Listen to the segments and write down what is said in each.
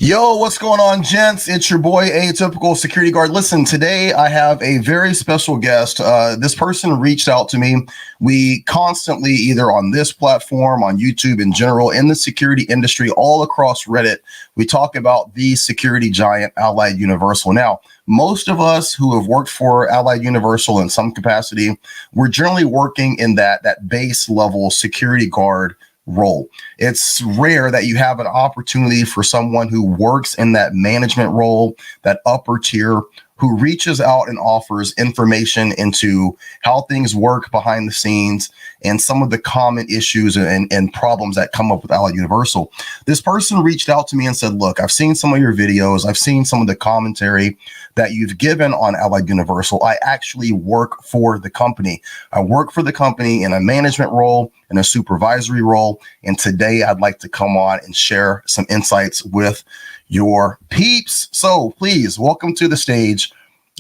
Yo, what's going on, gents? It's your boy, Atypical Security Guard. Listen, today I have a very special guest. This person reached out to me. We constantly, either on this platform, on YouTube in general, in the security industry, all across Reddit, we talk about the security giant, Allied Universal. Now, most of us who have worked for Allied Universal in some capacity, we're generally working in that base level security guard role. It's rare that you have an opportunity for someone who works in that management role, that upper tier, who reaches out and offers information into how things work behind the scenes and some of the common issues and problems that come up with Allied Universal. This person reached out to me and said, look, I've seen some of your videos. I've seen some of the commentary that you've given on Allied Universal. I actually work for the company. I work for the company in a management role, in a supervisory role. And today I'd like to come on and share some insights with your peeps. So please welcome to the stage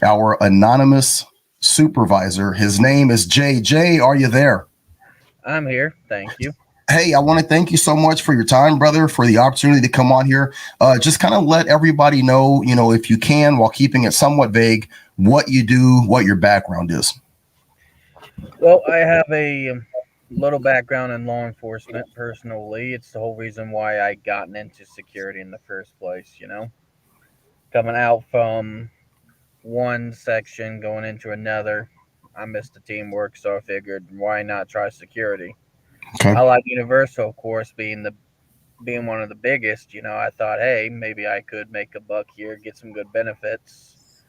our anonymous supervisor. His name is Jay. Jay, are you there? I'm here. Thank you. Hey, I want to thank you so much for your time, brother, for the opportunity to come on here. Just kind of let everybody know, if you can, while keeping it somewhat vague, what you do, what your background is. Well, I have a little background in law enforcement personally. It's the whole reason why I gotten into security in the first place, Coming out from one section going into another, I missed the teamwork, so I figured why not try security. Okay. I like Universal, of course, being one of the biggest, I thought, hey, maybe I could make a buck here, get some good benefits.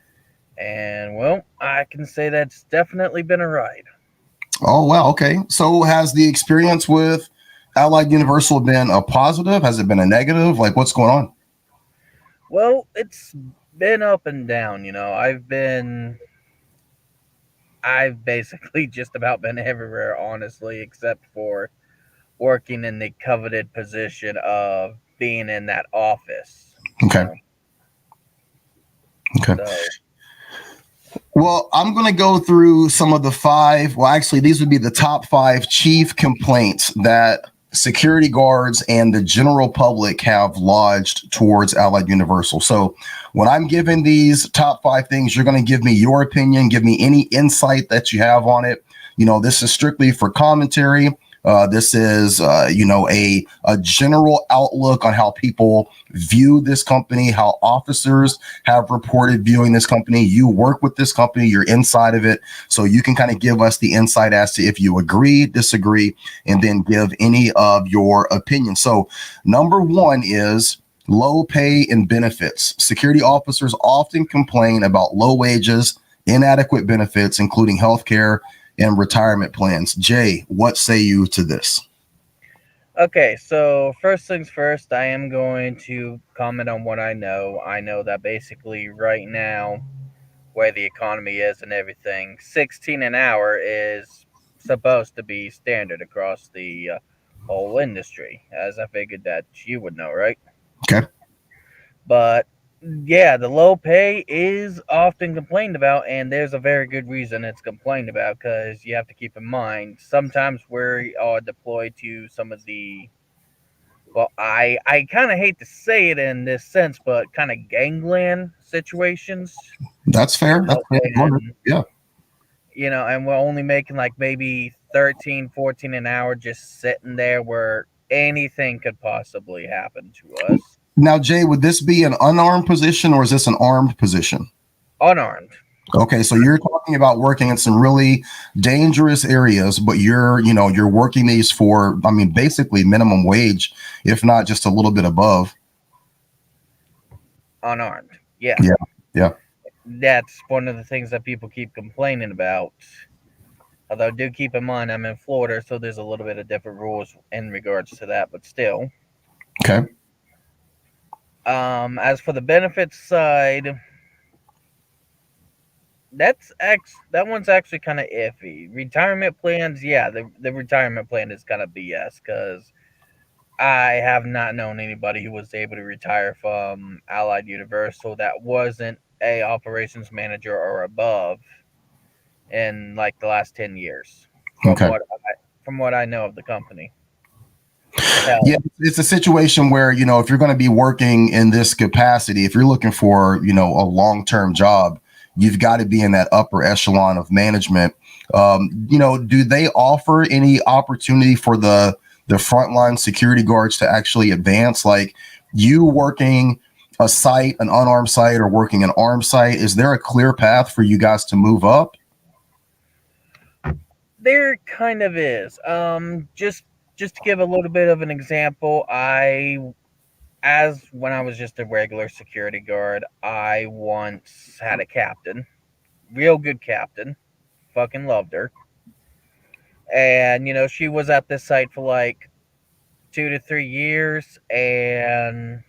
And well, I can say that's definitely been a ride. Oh, wow. Okay. So has the experience with Allied Universal been a positive? Has it been a negative? Like, what's going on? Well, it's been up and down, I've basically just about been everywhere, honestly, except for working in the coveted position of being in that office, Okay. Okay. So, Well, I'm going to go through some of the five. Well, actually, these would be the top five chief complaints that security guards and the general public have lodged towards Allied Universal. So, when I'm giving these top five things, you're going to give me your opinion, give me any insight that you have on it. This is strictly for commentary. This is, a general outlook on how people view this company, how officers have reported viewing this company. You work with this company, you're inside of it. So you can kind of give us the insight as to if you agree, disagree, and then give any of your opinions. So number one is low pay and benefits. Security officers often complain about low wages, inadequate benefits, including healthcare and retirement plans. Jay, what say you to this? okay, so first things first, I am going to comment on what I know. I know that basically right now, where the economy is and everything, 16 an hour is supposed to be standard across the whole industry, as I figured that you would know, right? Okay. But yeah, the low pay is often complained about, and there's a very good reason it's complained about because you have to keep in mind sometimes we are deployed to some of the well, I kind of hate to say it in this sense, but kind of gangland situations, That's fair. That's fair. and Yeah. and we're only making like maybe 13, 14 an hour just sitting there where anything could possibly happen to us. Now, Jay, would this be an unarmed position or is this an armed position? Unarmed. Okay, so you're talking about working in some really dangerous areas, but you're working these for, I mean, basically minimum wage, if not just a little bit above. Unarmed. Yeah. Yeah, yeah. That's one of the things that people keep complaining about. Although, do keep in mind, I'm in Florida, so there's a little bit of different rules in regards to that, but still. Okay. As for the benefits side, that one's actually kind of iffy. Retirement plans, yeah, the retirement plan is kind of BS because I have not known anybody who was able to retire from Allied Universal that wasn't a operations manager or above in like the last 10 years Okay. from what I know of the company. Yeah, Hell, it's a situation where, if you're going to be working in this capacity, if you're looking for, a long-term job, you've got to be in that upper echelon of management. Do they offer any opportunity for the frontline security guards to actually advance? Like you working a site, an unarmed site, or working an armed site, is there a clear path for you guys to move up? there kind of is. Just to give a little bit of an example, as when I was just a regular security guard, I once had a captain, real good captain, fucking loved her, and she was at this site for like 2 to 3 years, and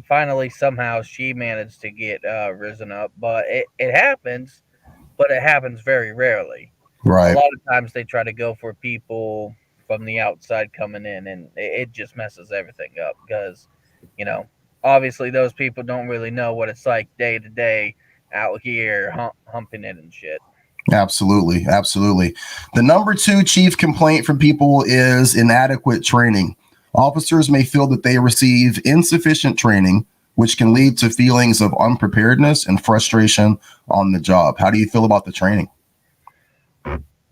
finally somehow she managed to get risen up, but it happens, but it happens very rarely. A Right. lot of times they try to go for people from the outside coming in, and it just messes everything up because, you know, obviously those people don't really know what it's like day to day out here humping it and shit. Absolutely. Absolutely. The number two chief complaint from people is inadequate training. Officers may feel that they receive insufficient training, which can lead to feelings of unpreparedness and frustration on the job. How do you feel about the training?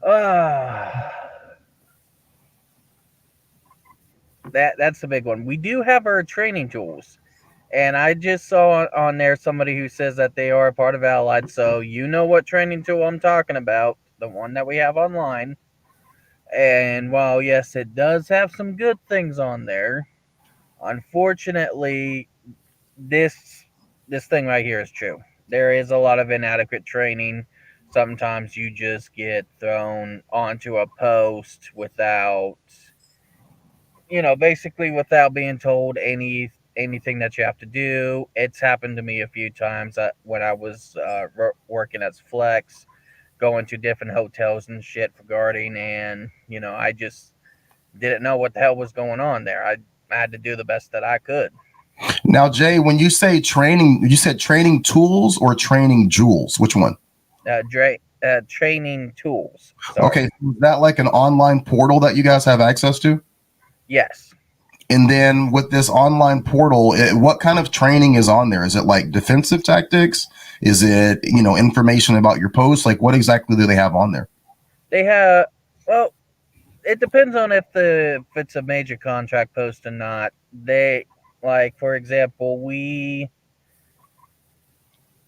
Ah, that's the big one. We do have our training tools. And I just saw on there somebody who says that they are a part of Allied, so you know what training tool I'm talking about, the one that we have online. And while yes, it does have some good things on there, unfortunately, this this thing right here is true. There is a lot of inadequate training. Sometimes you just get thrown onto a post without, basically without being told anything that you have to do. It's happened to me a few times when I was working as flex, going to different hotels and shit for guarding, and I just didn't know what the hell was going on there. I had to do the best that I could. Now, Jay, when you say training, you said training tools or training jewels? Which one? Training tools. Okay. Sorry. Is that like an online portal that you guys have access to? Yes. And then with this online portal, what kind of training is on there? Is it like defensive tactics? Is it, information about your post? Like what exactly do they have on there? They have, well, it depends on if it's a major contract post or not. They, like, for example,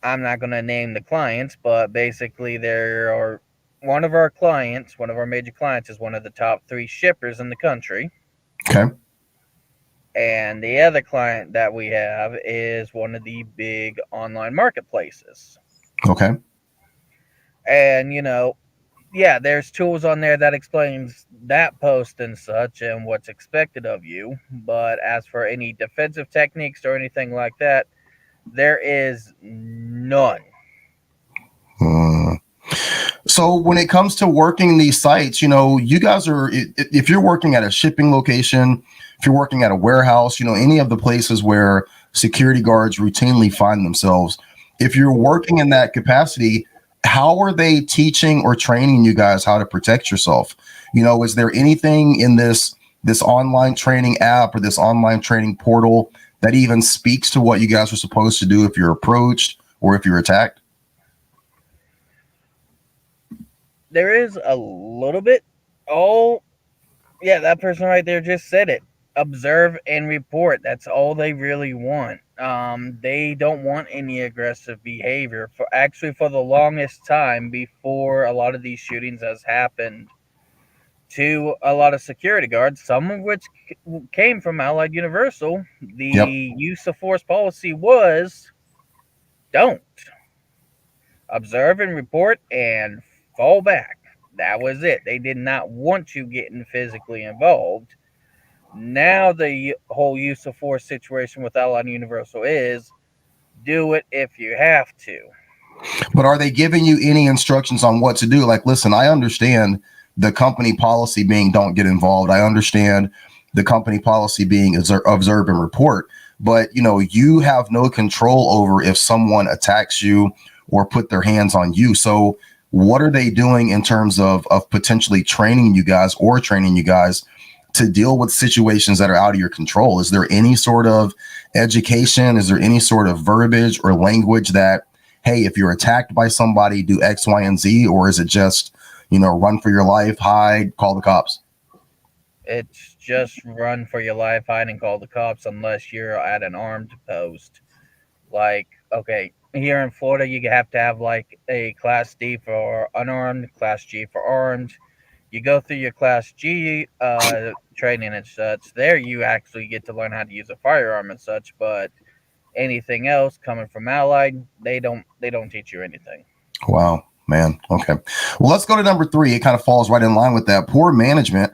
I'm not going to name the clients, but basically there are one of our major clients is one of the top three shippers in the country. Okay. And the other client that we have is one of the big online marketplaces. Okay. And, yeah, there's tools on there that explains that post and such and what's expected of you. But as for any defensive techniques or anything like that, there is none. Hmm. So when it comes to working these sites, you guys are, if you're working at a shipping location, if you're working at a warehouse, any of the places where security guards routinely find themselves, if you're working in that capacity, how are they teaching or training you guys how to protect yourself? Is there anything in this online training app or this online training portal that even speaks to what you guys are supposed to do if you're approached or if you're attacked? There is a little bit. Oh, yeah, that person right there just said it. Observe and report. That's all they really want. They don't want any aggressive behavior. For the longest time before a lot of these shootings has happened to a lot of security guards, some of which came from Allied Universal, Yep. the use of force policy was don't observe and report and fall back. That was it. They did not want you getting physically involved. Now the whole use of force situation with Allied Universal is do it if you have to. But are they giving you any instructions on what to do? Like, listen, I understand the company policy being don't get involved. I understand the company policy being observe and report. But, you have no control over if someone attacks you or put their hands on you. So what are they doing in terms of potentially training you guys to deal with situations that are out of your control? Is there any sort of education? Is there any sort of verbiage or language that, hey, if you're attacked by somebody, do X, Y, and Z? Or is it just, run for your life, hide, call the cops? It's just run for your life, hide, and call the cops unless you're at an armed post. Like, okay, here in Florida, you have to have like a Class D for unarmed, Class G for armed. You go through your Class G training and such. There, you actually get to learn how to use a firearm and such. But anything else coming from Allied, they don't teach you anything. Wow, man. Okay. Well, let's go to number 3. It kind of falls right in line with that. Poor management.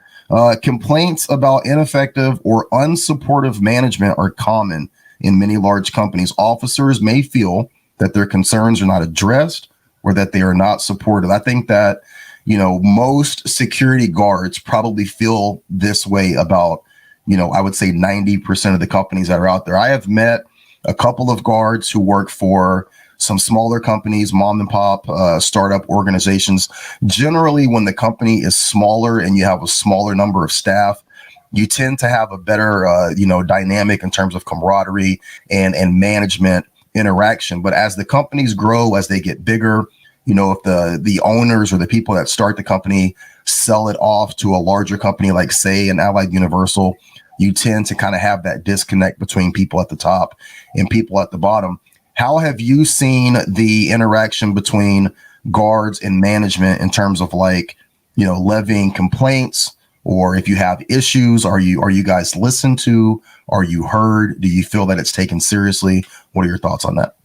Complaints about ineffective or unsupportive management are common in many large companies. Officers may feel that their concerns are not addressed or that they are not supported. I think that, most security guards probably feel this way about, I would say 90% of the companies that are out there. I have met a couple of guards who work for some smaller companies, mom and pop, startup organizations. Generally, when the company is smaller and you have a smaller number of staff, you tend to have a better, dynamic in terms of camaraderie and management interaction. But as the companies grow, as they get bigger, if the owners or the people that start the company sell it off to a larger company, like say an Allied Universal, you tend to kind of have that disconnect between people at the top and people at the bottom. How have you seen the interaction between guards and management in terms of levying complaints, or if you have issues, are you guys listened to? Are you heard? Do you feel that it's taken seriously? What are your thoughts on that?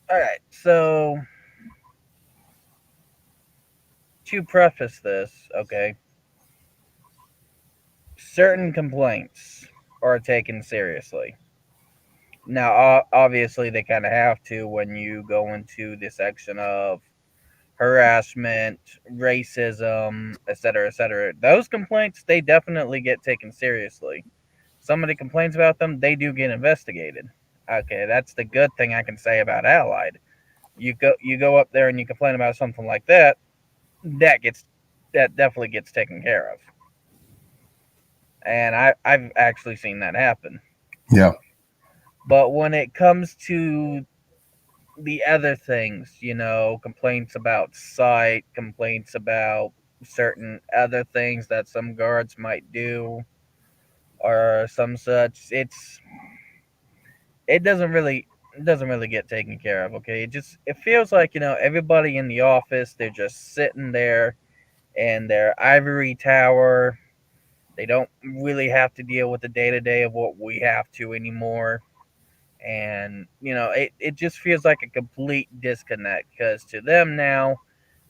All right, so to preface this, okay, certain complaints are taken seriously. Now, obviously, they kind of have to when you go into the section of harassment, racism, etc., etc. Those complaints, they definitely get taken seriously. Somebody complains about them, they do get investigated. Okay, that's the good thing I can say about Allied. You go up there and you complain about something like that, that definitely gets taken care of. And I've actually seen that happen. Yeah. But when it comes to the other things, complaints about sight, complaints about certain other things that some guards might do or some such, it doesn't really get taken care of, okay? It feels like, everybody in the office, they're just sitting there in their ivory tower. They don't really have to deal with the day-to-day of what we have to anymore. And it just feels like a complete disconnect because to them now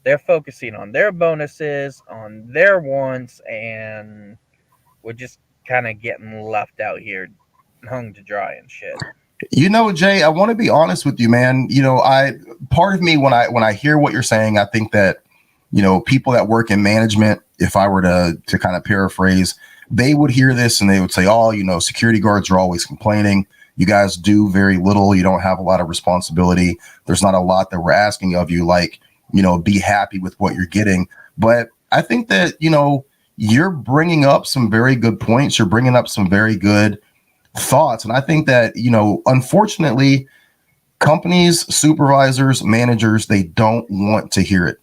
they're focusing on their bonuses, on their wants, and we're just kind of getting left out here hung to dry and shit. Jay, I want to be honest with you, man. I part of me when I hear what you're saying, I think that, people that work in management, if I were to kind of paraphrase, they would hear this and they would say, oh, security guards are always complaining. You guys do very little. You don't have a lot of responsibility. There's not a lot that we're asking of you. Be happy with what you're getting. But I think that, you're bringing up some very good points. You're bringing up some very good thoughts. And I think that, unfortunately, companies, supervisors, managers, they don't want to hear it.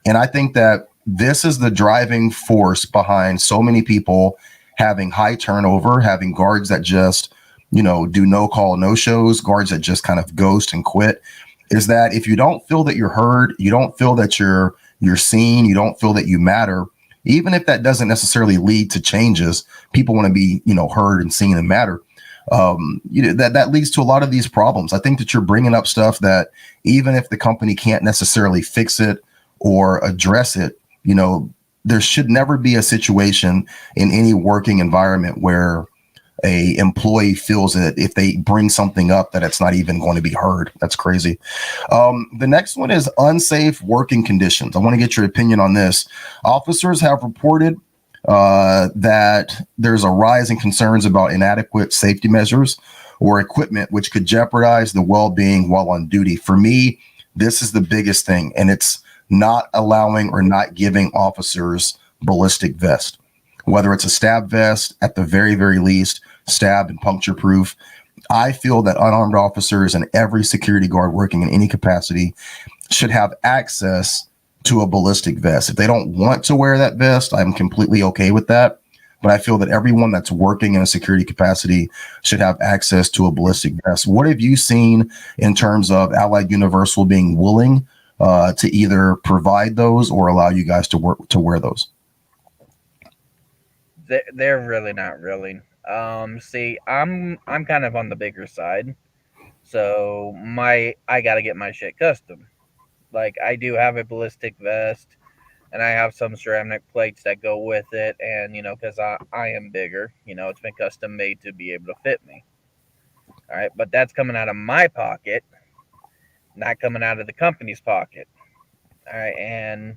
And I think that this is the driving force behind so many people having high turnover, having guards that just, do no call, no shows, guards that just kind of ghost and quit, is that if you don't feel that you're heard, you don't feel that you're seen, you don't feel that you matter, even if that doesn't necessarily lead to changes, people want to be, heard and seen and matter. That leads to a lot of these problems. I think that you're bringing up stuff that even if the company can't necessarily fix it or address it, there should never be a situation in any working environment where a employee feels that if they bring something up that it's not even going to be heard. That's crazy. The next one is unsafe working conditions. I want to get your opinion on this. Officers have reported that there's a rise in concerns about inadequate safety measures or equipment, which could jeopardize the well-being while on duty. For me, this is the biggest thing, and it's not allowing or not giving officers ballistic vests. whether it's a stab vest, at the very, very least, stab and puncture proof. I feel that unarmed officers and every security guard working in any capacity should have access to a ballistic vest. If they don't want to wear that vest, I'm completely okay with that. But I feel that everyone that's working in a security capacity should have access to a ballistic vest. What have you seen in terms of Allied Universal being willing to either provide those or allow you guys to wear those? They're really not really. See, I'm kind of on the bigger side, so my I gotta get my shit custom. Like I do have a ballistic vest, and I have some ceramic plates that go with it, and because I am bigger, it's been custom made to be able to fit me. All right, but that's coming out of my pocket, not coming out of the company's pocket. All right, and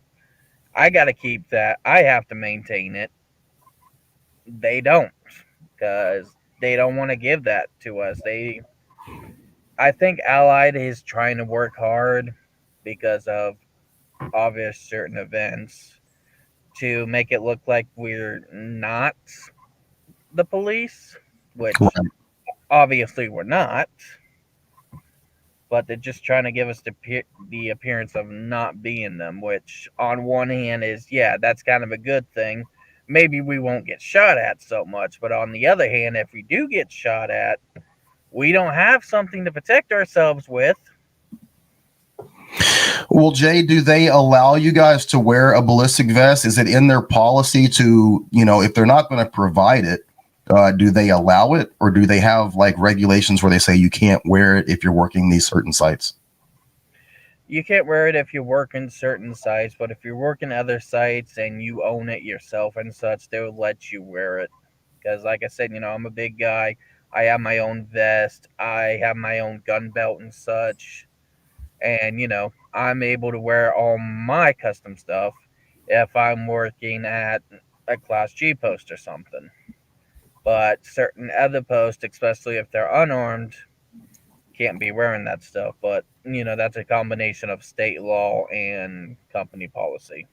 I got to keep that. I have to maintain it. They don't, because they don't want to give that to us. I think Allied is trying to work hard because of obvious certain events to make it look like we're not the police, which Right. obviously we're not. But they're just trying to give us the appearance of not being them, which on one hand is, yeah, that's kind of a good thing. Maybe we won't get shot at so much, but on the other hand, if we do get shot at, we don't have something to protect ourselves with. Well, Jay, do they allow you guys to wear a ballistic vest? Is it in their policy to, if they're not going to provide it, do they allow it, or do they have like regulations where they say you can't wear it if you're working these certain sites? You can't wear it if you work in certain sites, but if you're working other sites and you own it yourself and such, they will let you wear it. Because, like I said, I'm a big guy. I have my own vest. I have my own gun belt and such. And, I'm able to wear all my custom stuff if I'm working at a Class G post or something. But certain other posts, especially if they're unarmed, can't be wearing that stuff. But that's a combination of state law and company policy.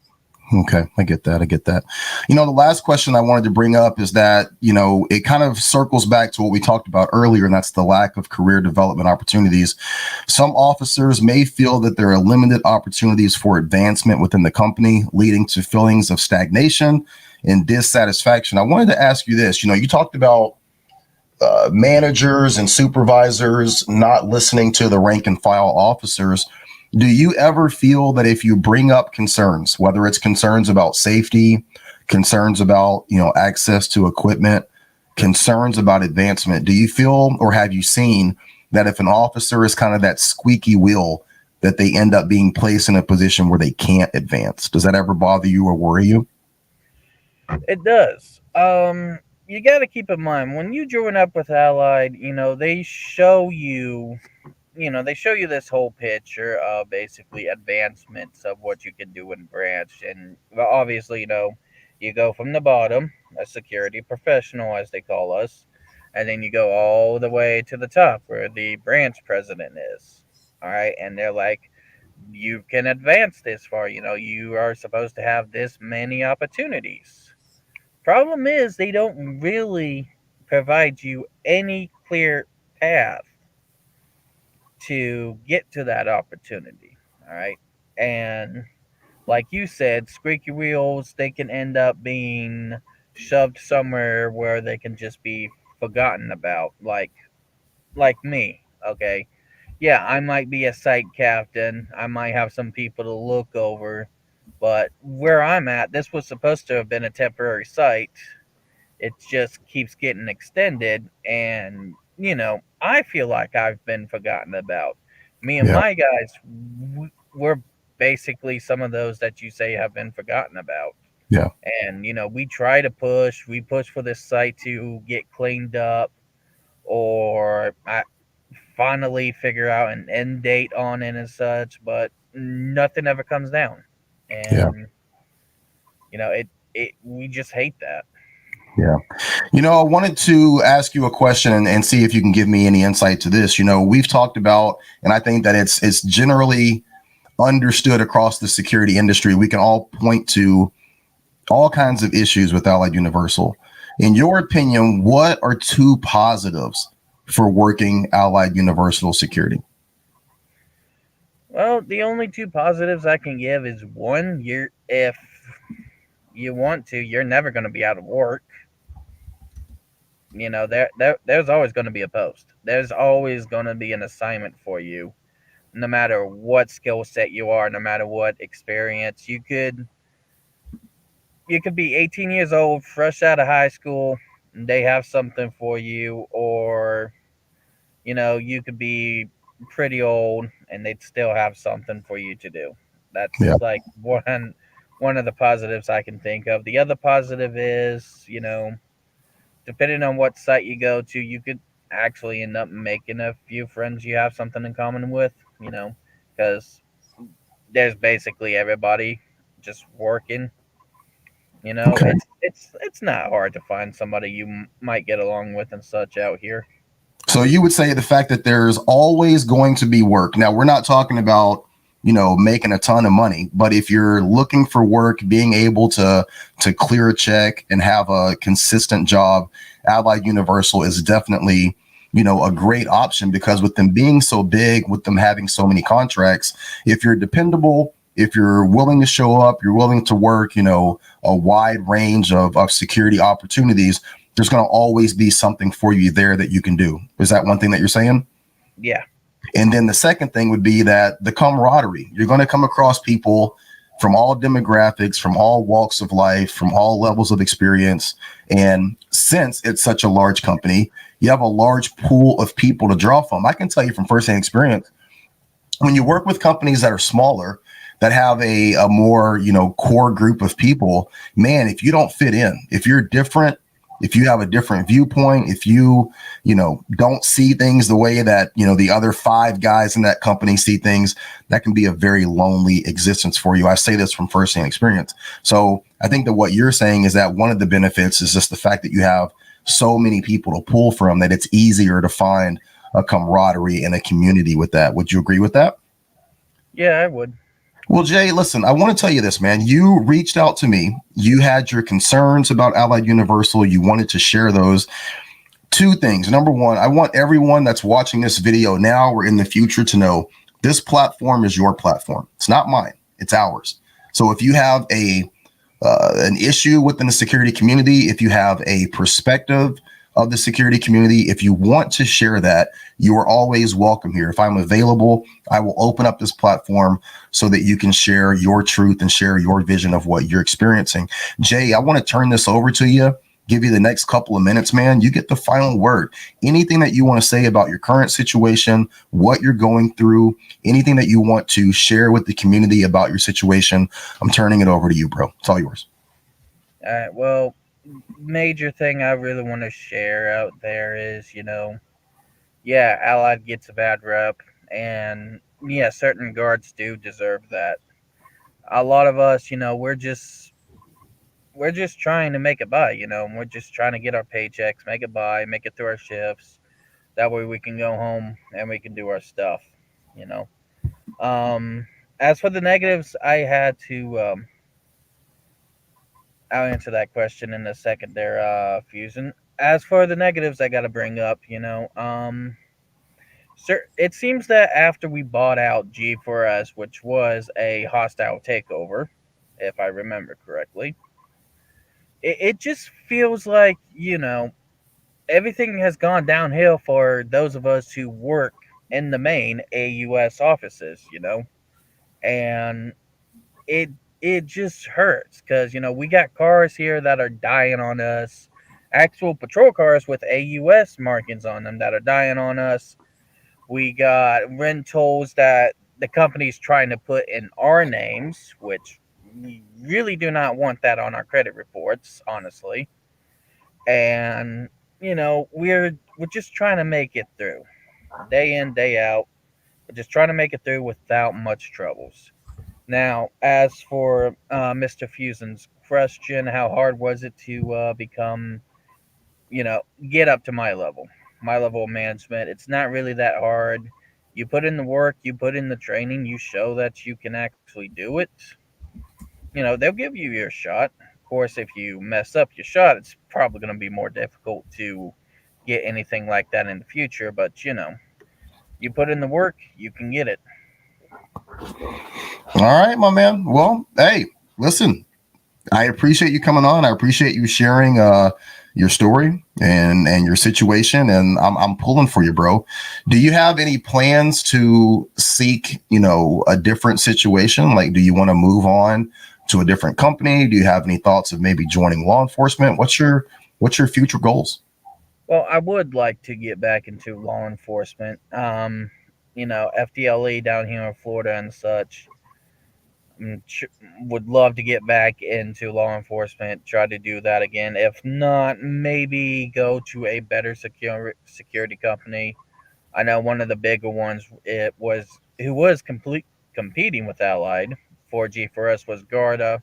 Okay, I get that. I get that. The last question I wanted to bring up is that, it kind of circles back to what we talked about earlier, and that's the lack of career development opportunities. Some officers may feel that there are limited opportunities for advancement within the company, leading to feelings of stagnation and dissatisfaction. I wanted to ask you this. You talked about managers and supervisors not listening to the rank and file officers. Do you ever feel that if you bring up concerns, whether it's concerns about safety, concerns about, access to equipment, concerns about advancement, do you feel, or have you seen that if an officer is kind of that squeaky wheel, that they end up being placed in a position where they can't advance? Does that ever bother you or worry you? It does. You got to keep in mind when you join up with Allied, they show you this whole picture of basically advancements of what you can do in branch, and well, obviously, you go from the bottom, a security professional as they call us, and then you go all the way to the top where the branch president is. All right, and they're like, you can advance this far. You are supposed to have this many opportunities. Problem is, they don't really provide you any clear path to get to that opportunity. All right. And like you said, squeaky wheels, they can end up being shoved somewhere where they can just be forgotten about. Like me. Okay. Yeah, I might be a site captain. I might have some people to look over. But where I'm at, this was supposed to have been a temporary site. It just keeps getting extended, and I feel like I've been forgotten about. Me and Yeah. my guys, we're basically some of those that you say have been forgotten about. Yeah. And we try to push for this site to get cleaned up, or I finally figure out an end date on it and such, but nothing ever comes down. Yeah. And it we just hate that. Yeah. I wanted to ask you a question and see if you can give me any insight to this. We've talked about, and I think that it's generally understood across the security industry. We can all point to all kinds of issues with Allied Universal. In your opinion, what are two positives for working Allied Universal Security? Well, the only two positives I can give is one, you're if you want to, you're never going to be out of work. There's always going to be a post. There's always going to be an assignment for you, no matter what skill set you are, no matter what experience. You could be 18 years old, fresh out of high school, and they have something for you, or you could be pretty old and they'd still have something for you to do. Yeah. That's like one of the positives I can think of. The other positive is, depending on what site you go to, you could actually end up making a few friends you have something in common with, because there's basically everybody just working. Okay. It's not hard to find somebody you might get along with and such out here. So you would say the fact that there's always going to be work. Now, we're not talking about, making a ton of money, but if you're looking for work, being able to clear a check and have a consistent job, Allied Universal is definitely, a great option because with them being so big, with them having so many contracts, if you're dependable, if you're willing to show up, you're willing to work, a wide range of security opportunities, there's going to always be something for you there that you can do. Is that one thing that you're saying? Yeah. And then the second thing would be that the camaraderie. You're going to come across people from all demographics, from all walks of life, from all levels of experience. And since it's such a large company, you have a large pool of people to draw from. I can tell you from firsthand experience, when you work with companies that are smaller, that have a more, core group of people, man, if you don't fit in, if you're different, if you have a different viewpoint, if don't see things the way that, the other five guys in that company see things, that can be a very lonely existence for you. I say this from firsthand experience. So I think that what you're saying is that one of the benefits is just the fact that you have so many people to pull from that it's easier to find a camaraderie and a community with that. Would you agree with that? Yeah, I would. Well, Jay, listen, I want to tell you this, man. You reached out to me. You had your concerns about Allied Universal. You wanted to share those. Two things. Number one, I want everyone that's watching this video now or in the future to know this platform is your platform. It's not mine. It's ours. So if you have an issue within the security community, if you have a perspective of the security community, if you want to share that, you are always welcome here. If I'm available, I will open up this platform so that you can share your truth and share your vision of what you're experiencing. Jay, I want to turn this over to you, give you the next couple of minutes, man. You get the final word. Anything that you want to say about your current situation, what you're going through, anything that you want to share with the community about your situation, I'm turning it over to you, bro. It's all yours. All right. Well, major thing I really want to share out there is, yeah, Allied gets a bad rep, and yeah, certain guards do deserve that. A lot of us, we're just trying to make it by, and we're just trying to get our paychecks, make it by, make it through our shifts. That way we can go home and we can do our stuff, you know. As for the negatives, I'll answer that question in a second there, Fusion. As for the negatives, I got to bring up, sir, it seems that after we bought out G4S, which was a hostile takeover, if I remember correctly, it just feels like, everything has gone downhill for those of us who work in the main AUS offices, and it it just hurts because we got cars here that are dying on us, actual patrol cars with AUS markings on them that are dying on us. We got rentals that the company's trying to put in our names, which we really do not want that on our credit reports, honestly. And we're just trying to make it through, day in, day out. We're just trying to make it through without much troubles. Now, as for Mr. Fusion's question, how hard was it to become, get up to my level of management? It's not really that hard. You put in the work, you put in the training, you show that you can actually do it. They'll give you your shot. course, if you mess up your shot, it's probably going to be more difficult to get anything like that in the future. But you put in the work, you can get it. All right, my man. Well, hey, listen, I appreciate you coming on. I appreciate you sharing your story and your situation, and I'm pulling for you, bro. Do you have any plans to seek, a different situation? Like, do you want to move on to a different company? Do you have any thoughts of maybe joining law enforcement? What's your future goals? Well, I would like to get back into law enforcement. FDLE down here in Florida and such. Would love to get back into law enforcement, try to do that again. If not, maybe go to a better security company. I know one of the bigger ones it was who was competing with Allied 4G for us was Garda.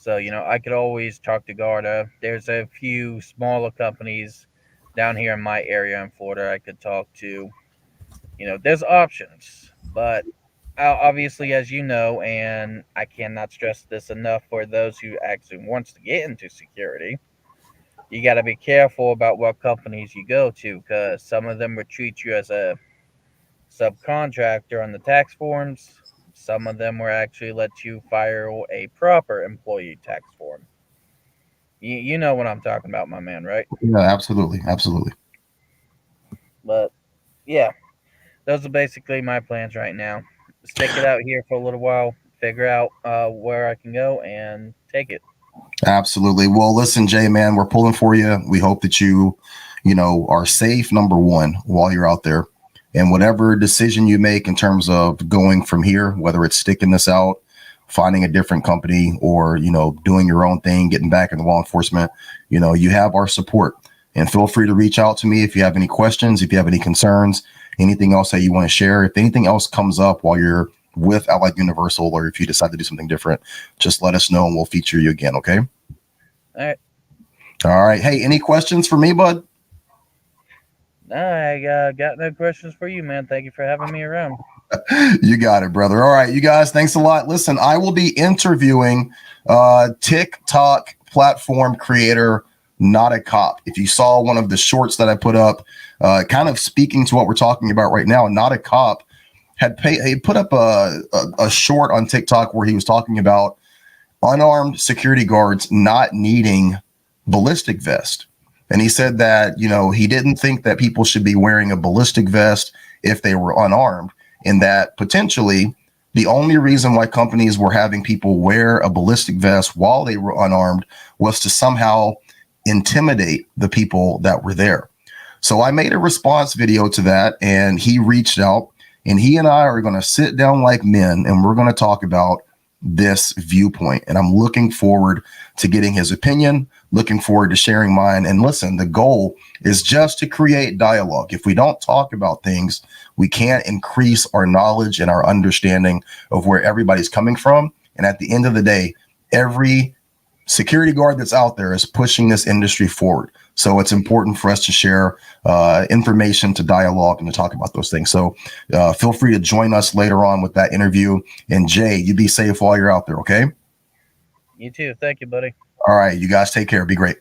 So, I could always talk to Garda. There's a few smaller companies down here in my area in Florida I could talk to. There's options, but obviously, as you know, and I cannot stress this enough for those who actually wants to get into security, you got to be careful about what companies you go to because some of them will treat you as a subcontractor on the tax forms. Some of them will actually let you file a proper employee tax form. You know what I'm talking about, my man, right? Yeah, absolutely, absolutely. But yeah, those are basically my plans right now. Stick it out here for a little while, figure out where I can go, and take it. Absolutely. Well, listen, Jay, man, we're pulling for you. We hope that are safe, number one, while you're out there. And whatever decision you make in terms of going from here, whether it's sticking this out, finding a different company, or, doing your own thing, getting back into law enforcement, you have our support. And feel free to reach out to me if you have any questions, if you have any concerns, anything else that you want to share. If anything else comes up while you're with Allied Universal, or if you decide to do something different, just let us know and we'll feature you again. Okay. All right. All right. Hey, any questions for me, bud? No, I got no questions for you, man. Thank you for having me around. You got it, brother. All right, you guys, thanks a lot. Listen, I will be interviewing TikTok platform creator, Not a Cop. If you saw one of the shorts that I put up, kind of speaking to what we're talking about right now, Not a Cop he put up a short on TikTok where he was talking about unarmed security guards not needing ballistic vest. And he said that, he didn't think that people should be wearing a ballistic vest if they were unarmed, and that potentially the only reason why companies were having people wear a ballistic vest while they were unarmed was to somehow intimidate the people that were there. So I made a response video to that, and he reached out, and he and I are going to sit down like men, and we're going to talk about this viewpoint. And I'm looking forward to getting his opinion, looking forward to sharing mine. And listen, the goal is just to create dialogue. If we don't talk about things, we can't increase our knowledge and our understanding of where everybody's coming from. And at the end of the day, every security guard that's out there is pushing this industry forward. So it's important for us to share information, to dialogue, and to talk about those things. So feel free to join us later on with that interview. And Jay, you be safe while you're out there, okay? You too. Thank you, buddy. All right, you guys take care. Be great.